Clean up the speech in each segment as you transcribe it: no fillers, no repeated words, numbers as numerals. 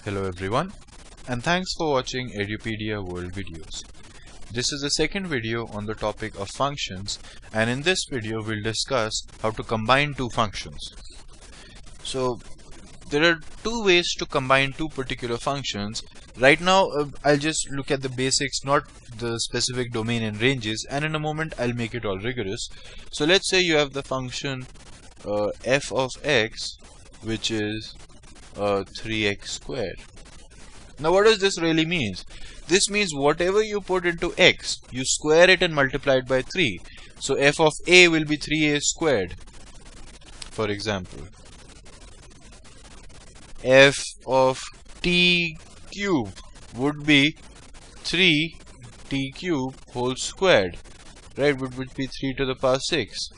Hello everyone, and thanks for watching Edupedia World videos. This is the second video on the topic of functions, and in this video we'll discuss how to combine two functions. So there are two ways to combine two particular functions. Right now I'll just look at the basics, not the specific domain and ranges, and in a moment I'll make it all rigorous. So let's say you have the function f of x, which is 3x squared. Now what does this really mean? This means whatever you put into x, you square it and multiply it by 3. So f of a will be 3a squared, for example. F of t cube would be 3t cube whole squared, right, which would be 3 to the power 6.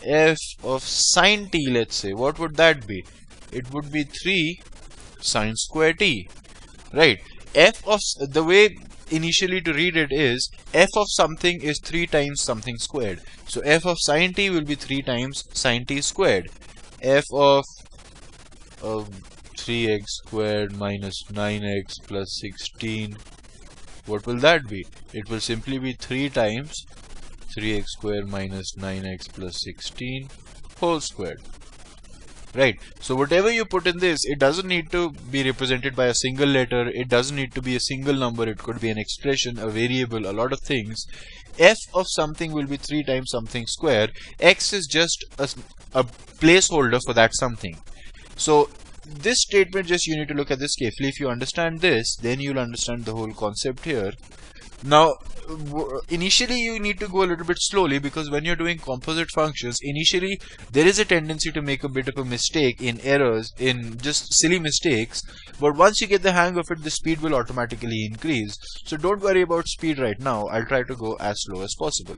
F of sine t, let's say, what would that be? It would be 3 sine square t, right? F of, the way initially to read it is, f of something is 3 times something squared. So f of sine t will be 3 times sine t squared. F of 3x squared minus 9x plus 16, what will that be? It will simply be 3 times 3x squared minus 9x plus 16 whole squared. Right, so whatever you put in this, it doesn't need to be represented by a single letter, it doesn't need to be a single number, it could be an expression, a variable, a lot of things. F of something will be 3 times something square. X is just a placeholder for that something. So this statement, just you need to look at this carefully. If you understand this, then you'll understand the whole concept here. Now, initially you need to go a little bit slowly, because when you're doing composite functions, initially there is a tendency to make a bit of a mistake in errors, in just silly mistakes. But once you get the hang of it, the speed will automatically increase. So don't worry about speed right now. I'll try to go as slow as possible.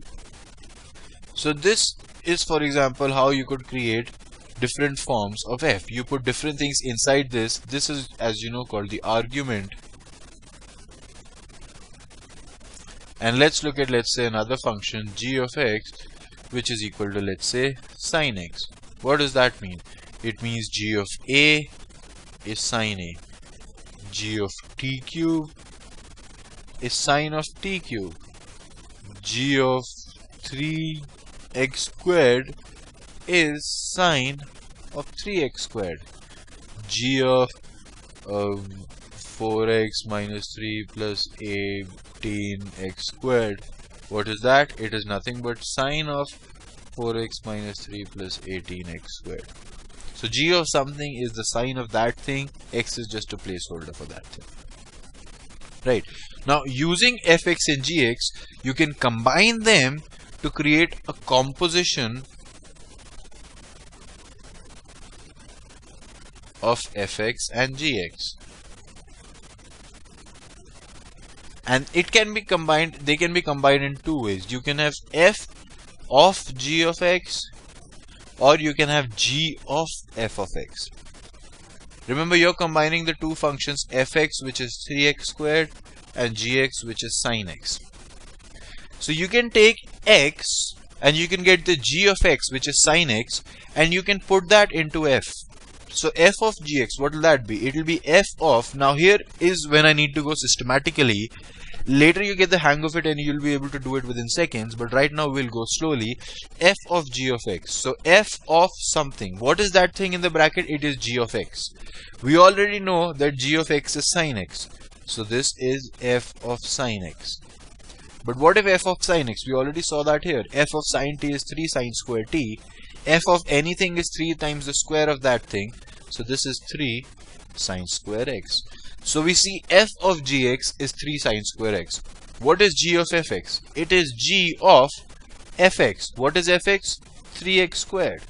So this is, for example, how you could create different forms of f. You put different things inside this. This is, as you know, called the argument. And let's look at, let's say, another function g of x, which is equal to, let's say, sine x. What does that mean? It means g of a is sine a. G of t cube is sine of t cube. G of 3x squared is sine of 3x squared. G of 4x minus 3 plus 18x squared. What is that? It is nothing but sine of 4x minus 3 plus 18x squared. So g of something is the sine of that thing, x is just a placeholder for that thing. Right. Now using fx and gx, you can combine them to create a composition of fx and gx. And it can be combined, they can be combined in two ways. You can have f of g of x, or you can have g of f of x. Remember, you're combining the two functions fx, which is 3x squared, and gx, which is sine x. So you can take x and you can get the g of x, which is sine x, and you can put that into f. So f of gx, what will that be? It will be f of, now here is when I need to go systematically. Later you get the hang of it and you'll be able to do it within seconds, but right now we'll go slowly. F of g of x. So f of something. What is that thing in the bracket? It is g of x. We already know that g of x is sine x. So this is f of sine x. But what if f of sine x? We already saw that here. F of sine t is 3 sine square t. F of anything is 3 times the square of that thing. So this is 3 sine square x. So we see f of gx is 3 sine square x. What is g of fx? It is g of fx. What is fx? 3x squared.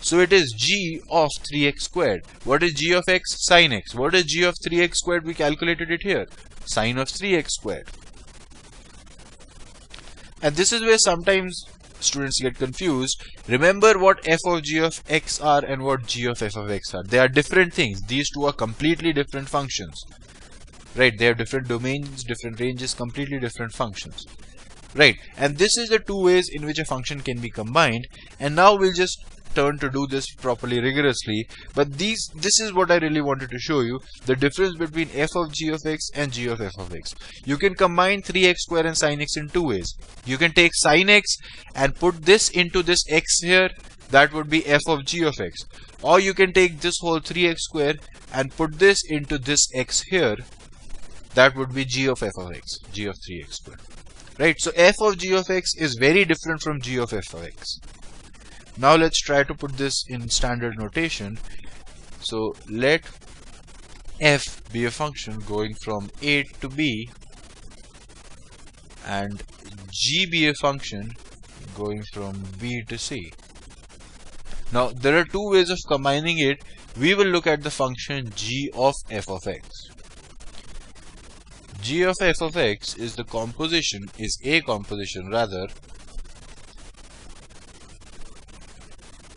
So it is g of 3x squared. What is g of x? Sine x. What is g of 3x squared? We calculated it here. Sine of 3x squared. And this is where sometimes students get confused. Remember what f of g of x are and what g of f of x are. They are different things. These two are completely different functions. Right? They have different domains, different ranges, completely different functions. Right? And this is the two ways in which a function can be combined. And now we'll just turn to do this properly rigorously, but this is what I really wanted to show you, the difference between f of g of x and g of f of x. You can combine 3x square and sin x in two ways. You can take sin x and put this into this x here, that would be f of g of x. Or you can take this whole 3x square and put this into this x here, that would be g of f of x, g of 3x square. Right, so f of g of x is very different from g of f of x. Now let's try to put this in standard notation. So let f be a function going from a to b and g be a function going from b to c. Now there are two ways of combining it. We will look at the function g of f of x. G of f of x is a composition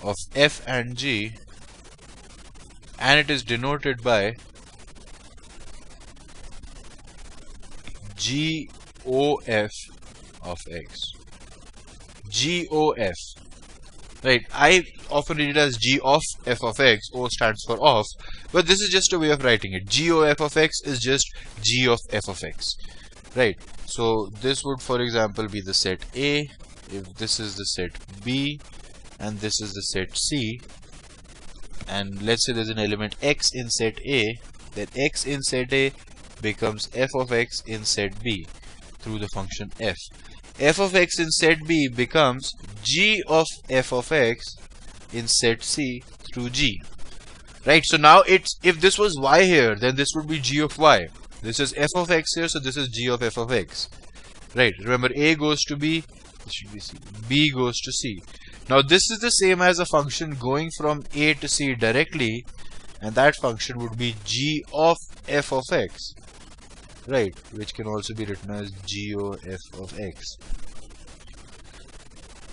of f and g, and it is denoted by GOF of x. GOF. Right, I often read it as G of f of x, O stands for off, but this is just a way of writing it. GOF of x is just G of f of x. Right, so this would for example be the set A, if this is the set B, and this is the set C, and let's say there's an element x in set A, then x in set A becomes f of x in set B through the function f. F of x in set B becomes g of f of x in set C through g. Right, so now it's, if this was y here, then this would be g of y. This is f of x here, so this is g of f of x. Right, remember a goes to b, this should be c. B goes to c. Now this is the same as a function going from a to c directly, and that function would be g of f of x. Right, which can also be written as GOF of x.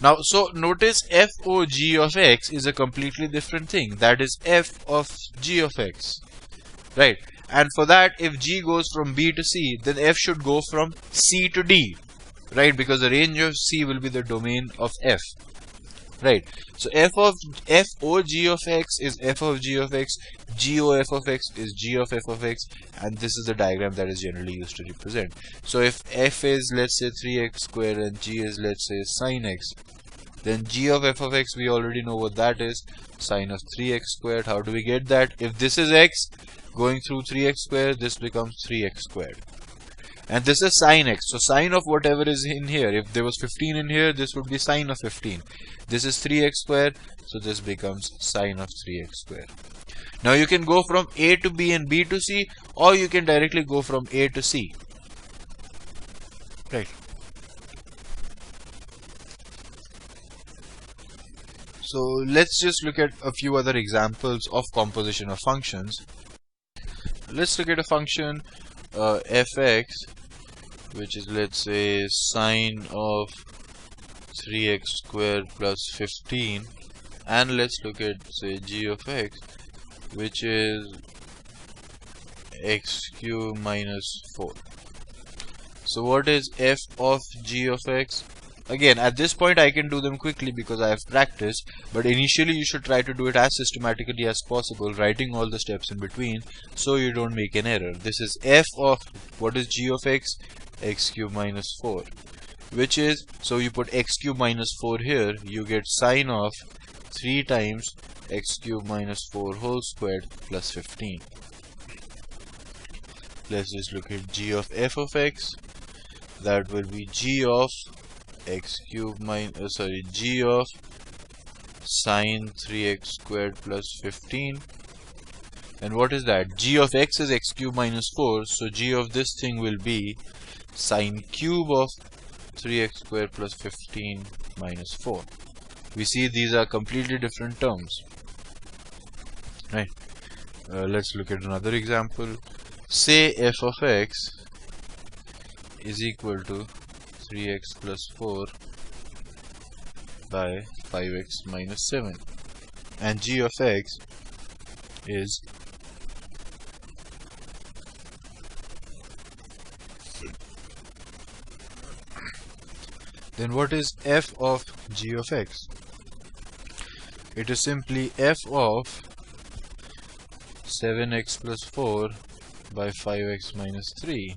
Now, so notice FOG of x is a completely different thing. That is f of g of x. Right, and for that, if g goes from b to c, then f should go from c to d. Right, because the range of c will be the domain of f. Right, so FOG of x is f of g of x, GOF of x is g of f of x, and this is the diagram that is generally used to represent. So if f is, let's say, 3x squared and g is, let's say, sin x, then g of f of x, we already know what that is, sine of 3x squared. How do we get that? If this is x going through 3x squared, this becomes 3x squared. And this is sin x, so sine of whatever is in here, if there was 15 in here, this would be sine of 15. This is 3x squared, so this becomes sine of 3x squared. Now you can go from a to b and b to c, or you can directly go from a to c. Right. So let's just look at a few other examples of composition of functions. Let's look at a function fx, which is, let's say, sine of 3x squared plus 15, and let's look at, say, g of x, which is x cubed minus 4. So what is f of g of x? Again, at this point I can do them quickly because I have practiced, but initially you should try to do it as systematically as possible, writing all the steps in between so you don't make an error. This is f of, what is g of x? X cubed minus 4, which is, so you put x cubed minus 4 here, you get sine of 3 times x cubed minus 4 whole squared plus 15. Let's just look at g of f of x. That will be g of x cubed minus, g of sine 3x squared plus 15. And what is that? G of x is x cubed minus 4, so g of this thing will be sine cube of 3x squared plus 15 minus 4. We see these are completely different terms. Right. Let's look at another example. Say f of x is equal to 3x plus 4 by 5x minus 7, and g of x is then what is f of g of x? it is simply f of 7x plus 4 by 5x minus 3,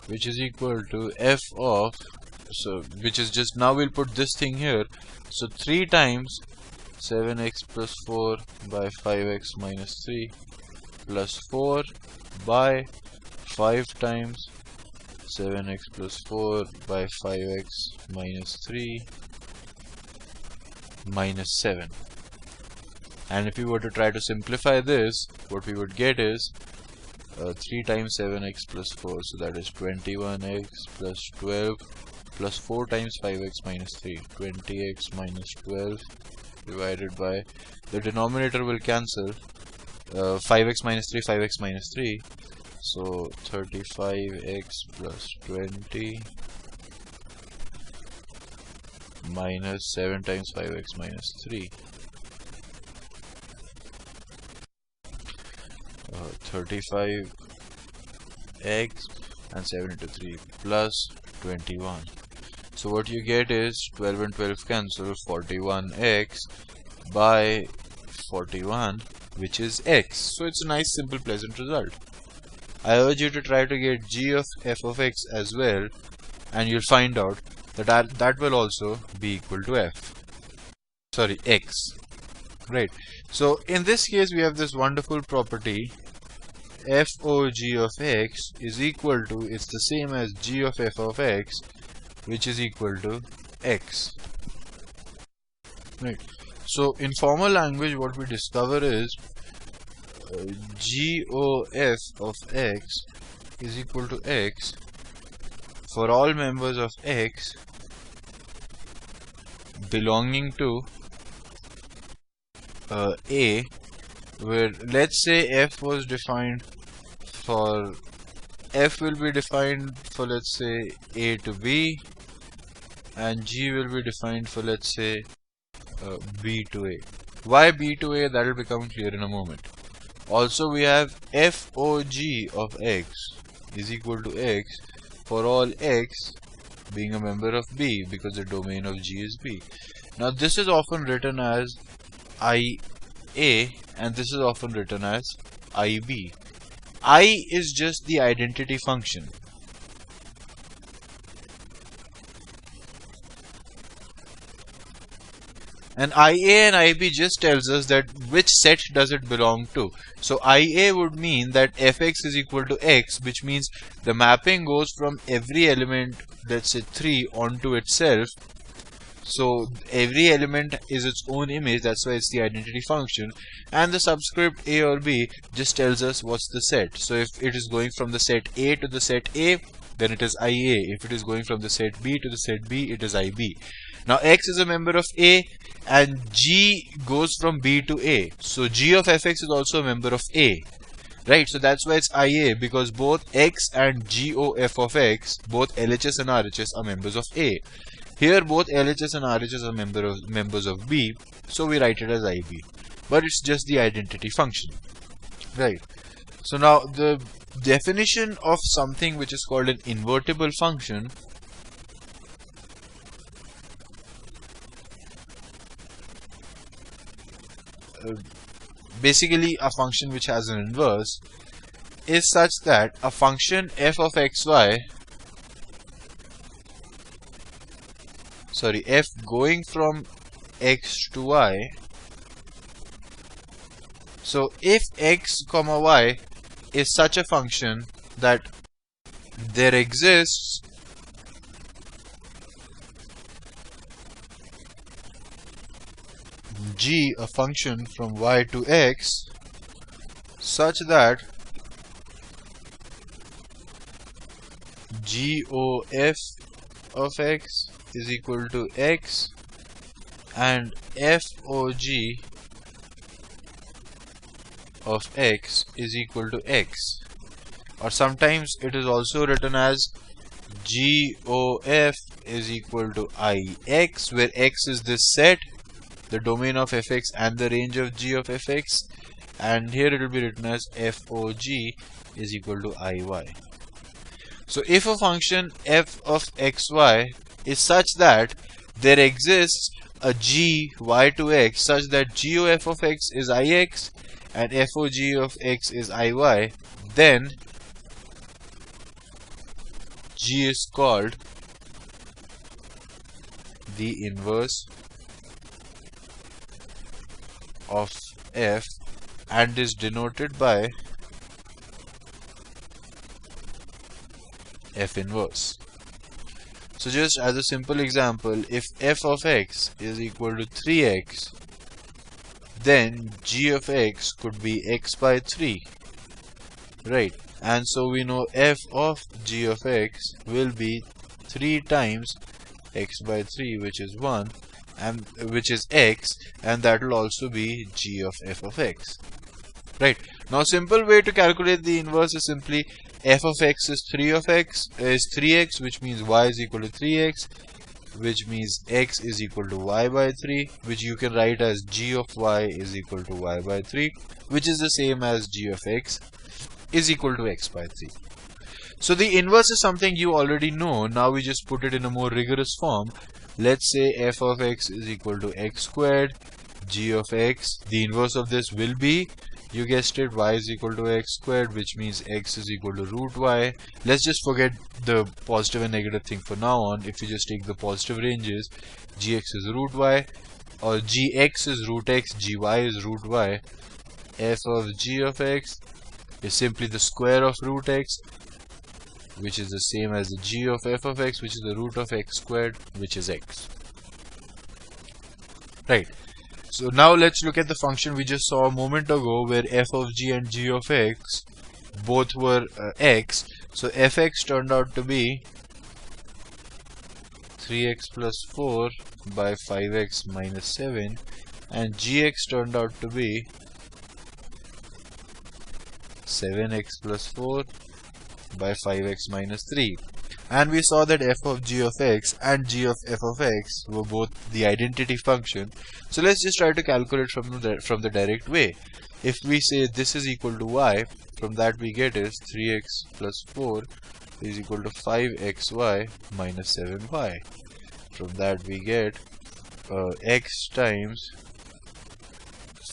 which is equal to f of, so which is just, now we'll put this thing here, so 3 times 7x plus 4 by 5x minus 3 plus 4 by 5 times 7x plus 4 by 5x minus 3 minus 7. And if we were to try to simplify this, what we would get is 3 times 7x plus 4, so that is 21x plus 12 plus 4 times 5x minus 3, 20x minus 12 divided by, the denominator will cancel, 5x minus 3, 5x minus 3, so 35x plus 20 minus 7 times 5x minus 3, 35x and 7 into 3 plus 21. So what you get is 12 and 12 cancel, 41x by 41, which is x. So it's a nice, simple, pleasant result. I urge you to try to get g of f of x as well, and you'll find out that that will also be equal to x. Right. So in this case, we have this wonderful property, f o g of x is equal to, it's the same as g of f of x, which is equal to x. Right. So in formal language, what we discover is g o f of x is equal to x for all members of x belonging to a, where let's say f was defined for, f will be defined for, let's say, a to b, and g will be defined for, let's say, b to a. Why b to a? That will become clear in a moment. Also, we have f o g of x is equal to x for all x being a member of b, because the domain of g is b. Now this is often written as IA, and this is often written as IB. I is just the identity function. And IA and IB just tells us that which set does it belong to. So IA would mean that fx is equal to x, which means the mapping goes from every element, let's say 3, onto itself. So every element is its own image, that's why it's the identity function. And the subscript a or b just tells us what's the set. So if it is going from the set A to the set A, then it is IA. If it is going from the set B to the set B, it is IB. Now x is a member of A, and g goes from B to A. So g of fx is also a member of A. Right, so that's why it's IA, because both x and g o f of x, both LHS and RHS, are members of A. Here both LHS and RHS are members of B, so we write it as IB. But it's just the identity function. Right. So now the definition of something which is called an invertible function basically a function which has an inverse is such that a function f of xy, f going from x to y, so if x comma y is such a function that there exists g, a function from y to x, such that g o f of x is equal to x and f o g of x is equal to x, or sometimes it is also written as g o f is equal to I x, where x is this set, the domain of fx and the range of g of fx, and here it will be written as f o g is equal to iy. So if a function f of xy is such that there exists a g y to x such that g of f of x is ix and f of g of x is iy, then g is called the inverse of f and is denoted by f inverse. So just as a simple example, if f of x is equal to 3x, then g of x could be x by 3, right? And so we know f of g of x will be 3 times x by 3, which is 1, and which is x, and that will also be g of f of x, right? Now simple way to calculate the inverse is simply f of x is 3x, which means y is equal to 3x, which means x is equal to y by 3, which you can write as g of y is equal to y by 3, which is the same as g of x is equal to x by 3. So the inverse is something you already know. Now we just put it in a more rigorous form. Let's say f of x is equal to x squared, g of x, the inverse of this will be, you guessed it, y is equal to x squared, which means x is equal to root y. Let's just forget the positive and negative thing for now on. If you just take the positive ranges, gx is root y, or gx is root x, gy is root y. F of g of x is simply the square of root x, which is the same as the g of f of x, which is the root of x squared, which is x. Right. So now let's look at the function we just saw a moment ago, where f of g and g of x both were x. So fx turned out to be 3x plus 4 by 5x minus 7, and gx turned out to be 7x plus 4 by 5x minus 3. And we saw that f of g of x and g of f of x were both the identity function. So let's just try to calculate from the direct way. If we say this is equal to y, from that we get is 3x plus 4 is equal to 5xy minus 7y. From that we get x times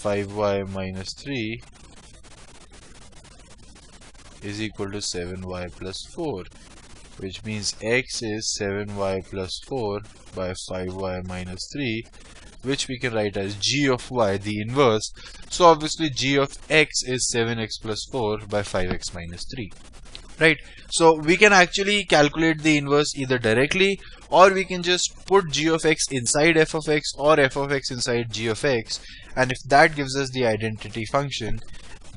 5y minus 3 is equal to 7y plus 4, which means x is 7y plus 4 by 5y minus 3, which we can write as g of y, the inverse. So obviously g of x is 7x plus 4 by 5x minus 3. Right? So we can actually calculate the inverse either directly, or we can just put g of x inside f of x or f of x inside g of x, and if that gives us the identity function,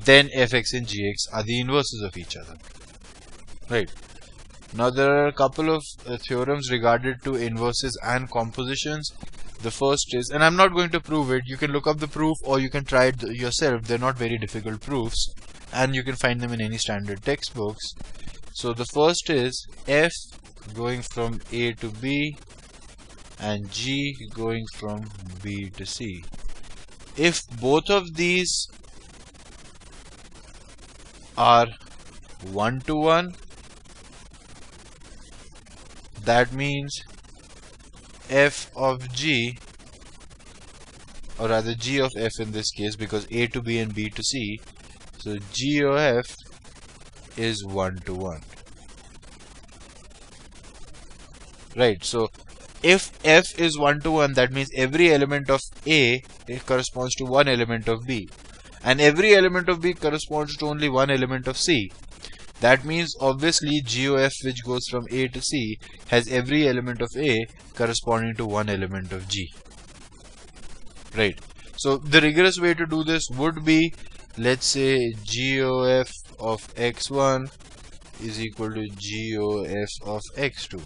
then fx and gx are the inverses of each other. Right. Now there are a couple of theorems regarded to inverses and compositions. The first is, and I'm not going to prove it, you can look up the proof or you can try it yourself. They're not very difficult proofs, and you can find them in any standard textbooks. So the first is f going from a to b and g going from b to c. If both of these are 1 to 1, that means f of g, or rather g of f in this case, because a to b and b to c, so g of f is 1 to 1. Right, so if f is 1 to 1, that means every element of a corresponds to one element of b, and every element of b corresponds to only one element of c. That means obviously g of f, which goes from a to c, has every element of a corresponding to one element of g. Right. So the rigorous way to do this would be, let's say g of f of x1 is equal to g of f of x2,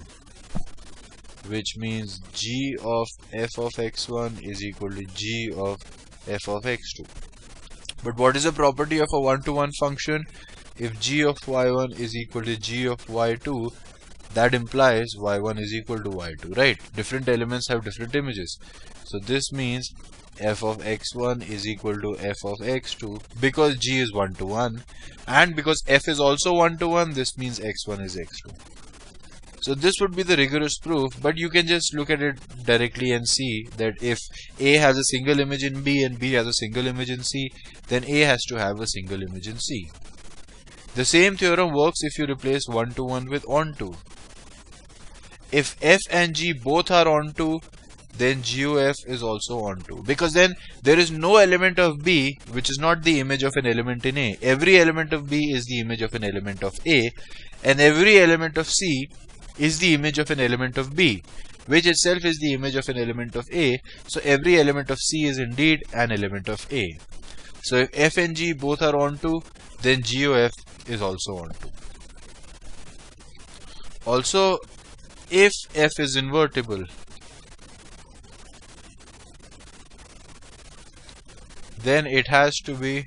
which means g of f of x1 is equal to g of f of x2. But what is the property of a one-to-one function? If g of y1 is equal to g of y2, that implies y1 is equal to y2, right? Different elements have different images. So this means f of x1 is equal to f of x2, because g is 1 to 1, and because f is also 1 to 1, this means x1 is x2. So this would be the rigorous proof, but you can just look at it directly and see that if A has a single image in B and B has a single image in C, then A has to have a single image in C. The same theorem works if you replace one-to-one with onto. If F and G both are onto, then G of F is also onto, because then there is no element of B which is not the image of an element in A. Every element of B is the image of an element of A, and every element of C is the image of an element of B, which itself is the image of an element of A. So every element of C is indeed an element of A. So if F and G both are onto, then G of F is also onto. Also, if F is invertible, then it has to be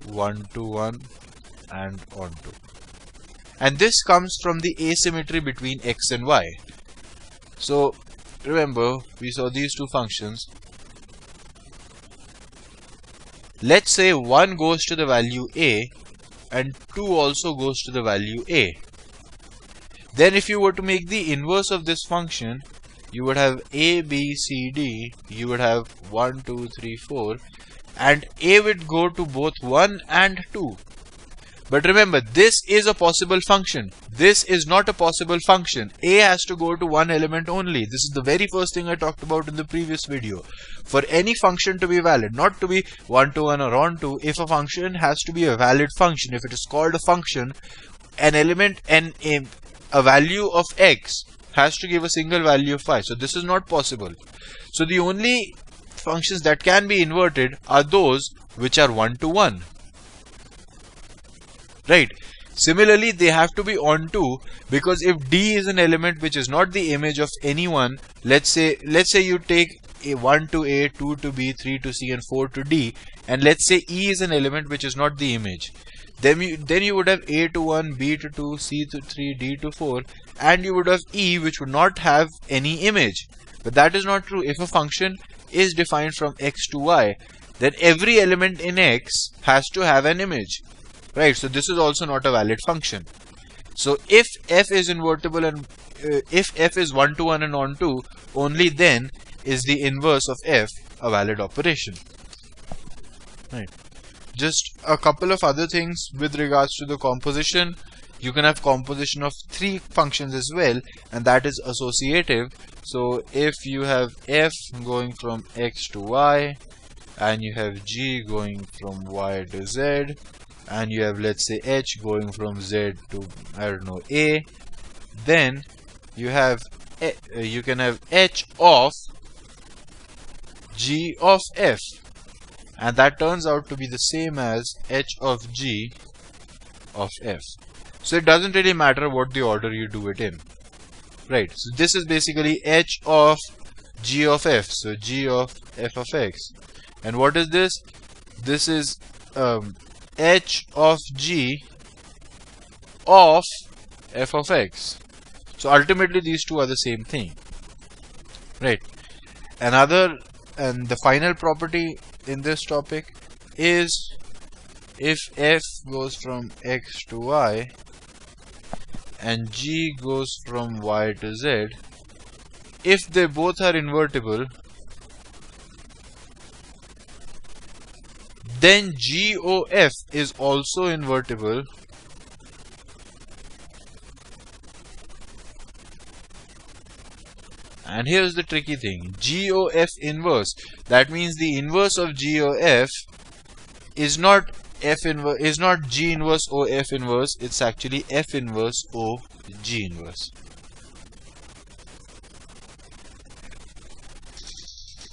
one-to-one and onto. And this comes from the asymmetry between x and y. So remember, we saw these two functions. Let's say 1 goes to the value a and 2 also goes to the value a. Then if you were to make the inverse of this function, you would have a, b, c, d, you would have 1, 2, 3, 4, and a would go to both 1 and 2. But remember, this is a possible function. This is not a possible function. A has to go to one element only. This is the very first thing I talked about in the previous video. For any function to be valid, not to be one-to-one or onto, if a function has to be a valid function, if it is called a function, an element and a value of x has to give a single value of y. So this is not possible. So the only functions that can be inverted are those which are one-to-one. Right. Similarly, they have to be onto, because if D is an element which is not the image of anyone, let's say you take a 1 to A, 2 to B, 3 to C and 4 to D, and let's say E is an element which is not the image. Then you would have A to 1, B to 2, C to 3, D to 4, and you would have E which would not have any image. But that is not true. If a function is defined from x to y, then every element in x has to have an image. Right, so this is also not a valid function. So if f is invertible and if f is one-to-one and onto, only then is the inverse of f a valid operation. Right. Just a couple of other things with regards to the composition. You can have composition of 3 functions as well, and that is associative. So if you have f going from x to y, and you have g going from y to z, and you have, let's say, h going from z to, I don't know, a, then you have you can have h of g of f, and that turns out to be the same as h of g of f. So it doesn't really matter what the order you do it in. Right, so this is basically h of g of f, so g of f of x. And what is this? This is h of g of f of x. So ultimately these two are the same thing. Right. And the final property in this topic is if f goes from x to y and g goes from y to z, if they both are invertible, then g of f is also invertible, and here's the tricky thing: g of f inverse, that means the inverse of g of f is not g inverse o f inverse, it's actually f inverse o g inverse.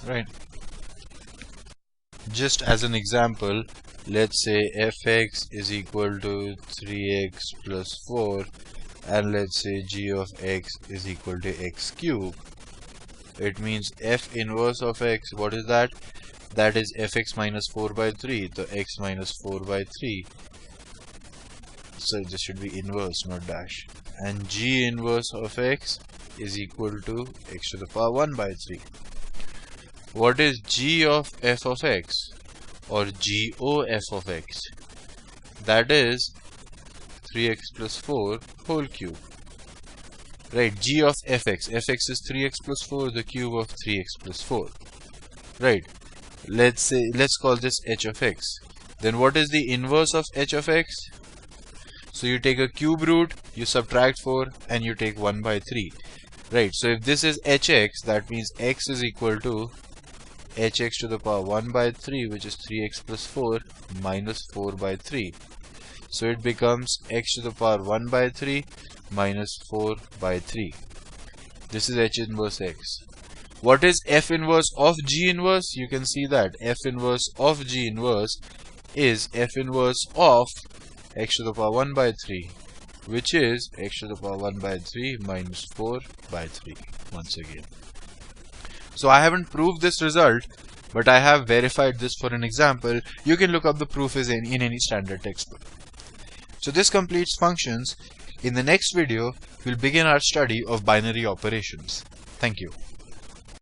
Right. Just as an example, let's say fx is equal to 3x plus 4, and let's say g of x is equal to x cube. It means f inverse of x, what is that? That is fx minus 4 by 3, so x minus 4 by 3. So this should be inverse, not dash. And g inverse of x is equal to x to the power 1 by 3. What is g of f of x, or g o f of x? That is 3x plus 4 whole cube. right? G of fx. Fx is 3x plus 4, the cube of 3x plus 4, right? Let's call this h of x. Then what is the inverse of h of x? So you take a cube root, you subtract 4, and you take 1 by 3, right? So if this is hx, that means x is equal to hx to the power 1 by 3, which is 3x plus 4 minus 4 by 3. So it becomes x to the power 1 by 3 minus 4 by 3. This is h inverse x. What is f inverse of g inverse? You can see that f inverse of g inverse is f inverse of x to the power 1 by 3, which is x to the power 1 by 3 minus 4 by 3 once again. So I haven't proved this result, but I have verified this for an example. You can look up the proof in any standard textbook. So this completes functions. In the next video, we'll begin our study of binary operations. Thank you.